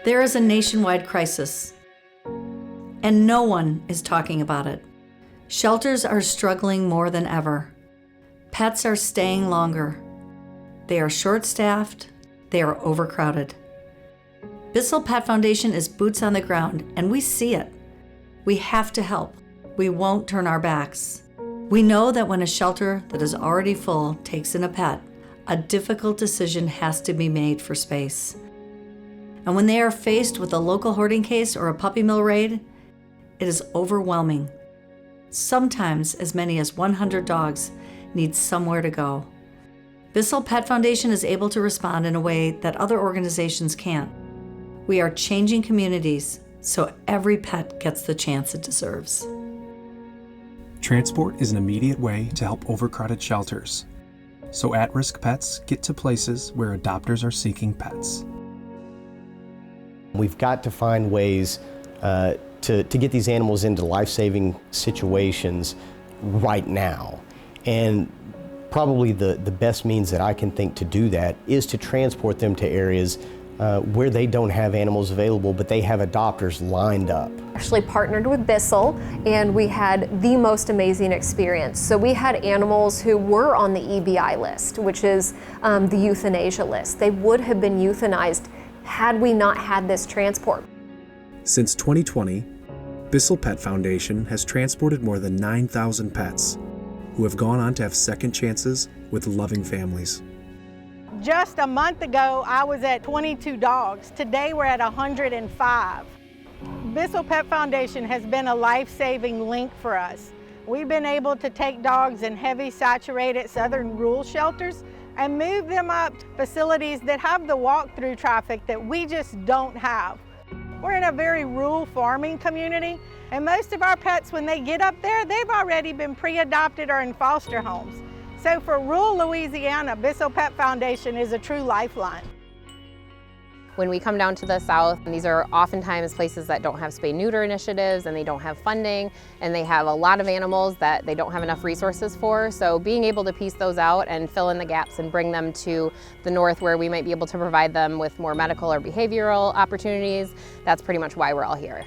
There is a nationwide crisis, and no one is talking about it. Shelters are struggling more than ever. Pets are staying longer. They are short-staffed. They are overcrowded. BISSELL Pet Foundation is boots on the ground, and we see it. We have to help. We won't turn our backs. We know that when a shelter that is already full takes in a pet, a difficult decision has to be made for space. And when they are faced with a local hoarding case or a puppy mill raid, it is overwhelming. Sometimes as many as 100 dogs need somewhere to go. BISSELL Pet Foundation is able to respond in a way that other organizations can't. We are changing communities so every pet gets the chance it deserves. Transport is an immediate way to help overcrowded shelters, so at-risk pets get to places where adopters are seeking pets. We've got to find ways to get these animals into life-saving situations right now. And probably the best means that I can think to do that is to transport them to areas where they don't have animals available, but they have adopters lined up. Actually partnered with BISSELL, and we had the most amazing experience. So we had animals who were on the EBI list, which is the euthanasia list. They would have been euthanized had we not had this transport. Since 2020, BISSELL Pet Foundation has transported more than 9,000 pets who have gone on to have second chances with loving families. Just a month ago, I was at 22 dogs. Today, we're at 105. BISSELL Pet Foundation has been a life-saving link for us. We've been able to take dogs in heavy saturated southern rural shelters and move them up to facilities that have the walk-through traffic that we just don't have. We're in a very rural farming community, and most of our pets, when they get up there, they've already been pre-adopted or in foster homes. So for rural Louisiana, BISSELL Pet Foundation is a true lifeline. When we come down to the south, these are oftentimes places that don't have spay-neuter initiatives, and they don't have funding, and they have a lot of animals that they don't have enough resources for. So being able to piece those out and fill in the gaps and bring them to the north where we might be able to provide them with more medical or behavioral opportunities, that's pretty much why we're all here.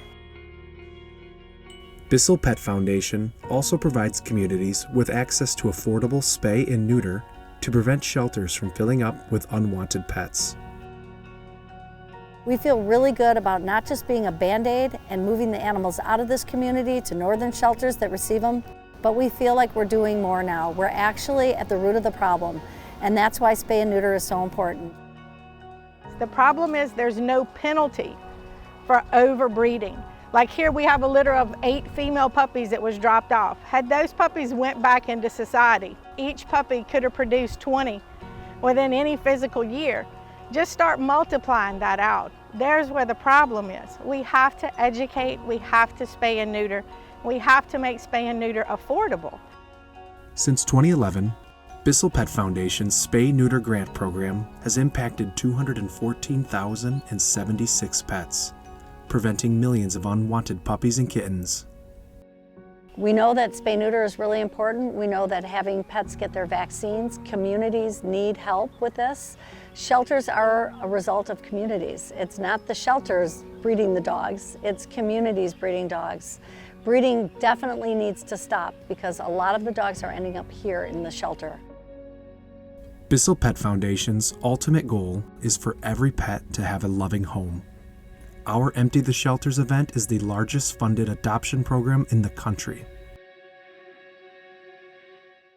BISSELL Pet Foundation also provides communities with access to affordable spay and neuter to prevent shelters from filling up with unwanted pets. We feel really good about not just being a Band-Aid and moving the animals out of this community to northern shelters that receive them, but we feel like we're doing more now. We're actually at the root of the problem, and that's why spay and neuter is so important. The problem is there's no penalty for overbreeding. Like here we have a litter of 8 female puppies that was dropped off. Had those puppies went back into society, each puppy could have produced 20 within any physical year. Just start multiplying that out. There's where the problem is. We have to educate, we have to spay and neuter, we have to make spay and neuter affordable. Since 2011, BISSELL Pet Foundation's Spay-Neuter Grant Program has impacted 214,076 pets, preventing millions of unwanted puppies and kittens. We know that spay-neuter is really important. We know that having pets get their vaccines, communities need help with this. Shelters are a result of communities. It's not the shelters breeding the dogs, it's communities breeding dogs. Breeding definitely needs to stop because a lot of the dogs are ending up here in the shelter. BISSELL Pet Foundation's ultimate goal is for every pet to have a loving home. Our Empty the Shelters event is the largest funded adoption program in the country.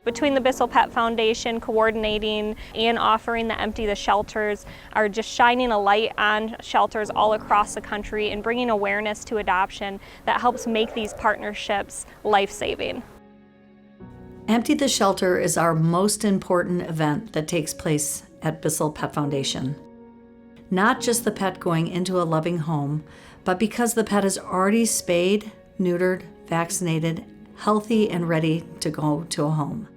Between the BISSELL Pet Foundation coordinating and offering the Empty the Shelters are just shining a light on shelters all across the country and bringing awareness to adoption that helps make these partnerships life-saving. Empty the Shelter is our most important event that takes place at BISSELL Pet Foundation. Not just the pet going into a loving home, but because the pet is already spayed, neutered, vaccinated, healthy, and ready to go to a home.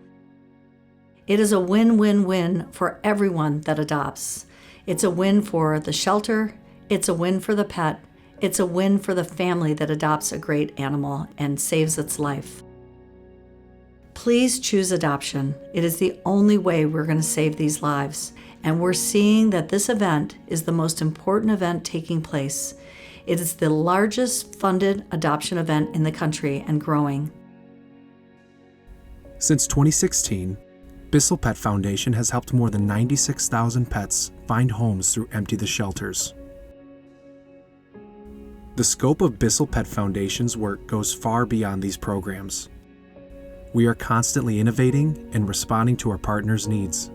It is a win-win-win for everyone that adopts. It's a win for the shelter, it's a win for the pet, it's a win for the family that adopts a great animal and saves its life. Please choose adoption. It is the only way we're going to save these lives. And we're seeing that this event is the most important event taking place. It is the largest funded adoption event in the country and growing. Since 2016, BISSELL Pet Foundation has helped more than 96,000 pets find homes through Empty the Shelters. The scope of BISSELL Pet Foundation's work goes far beyond these programs. We are constantly innovating and responding to our partners' needs.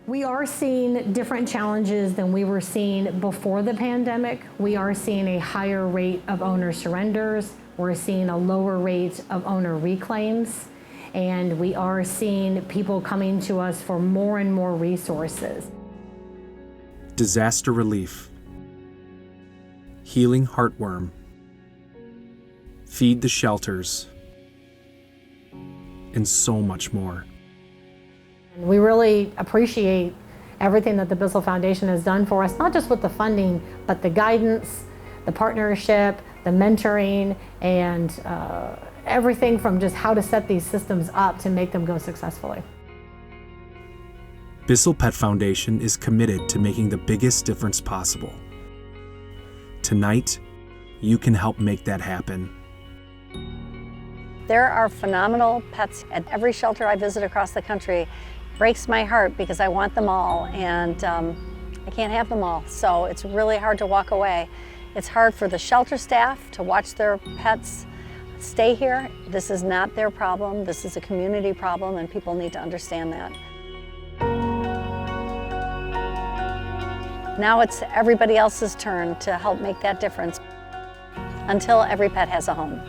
We are seeing different challenges than we were seeing before the pandemic. We are seeing a higher rate of owner surrenders. We're seeing a lower rate of owner reclaims. And we are seeing people coming to us for more and more resources. Disaster relief, healing Heartworm, feed the shelters, and so much more. We really appreciate everything that the BISSELL Foundation has done for us, not just with the funding, but the guidance, the partnership, the mentoring, and everything from just how to set these systems up to make them go successfully. BISSELL Pet Foundation is committed to making the biggest difference possible. Tonight, you can help make that happen. There are phenomenal pets at every shelter I visit across the country. Breaks my heart because I want them all, and I can't have them all, so it's really hard to walk away. It's hard for the shelter staff to watch their pets stay here. This is not their problem. This is a community problem, and people need to understand that. Now it's everybody else's turn to help make that difference until every pet has a home.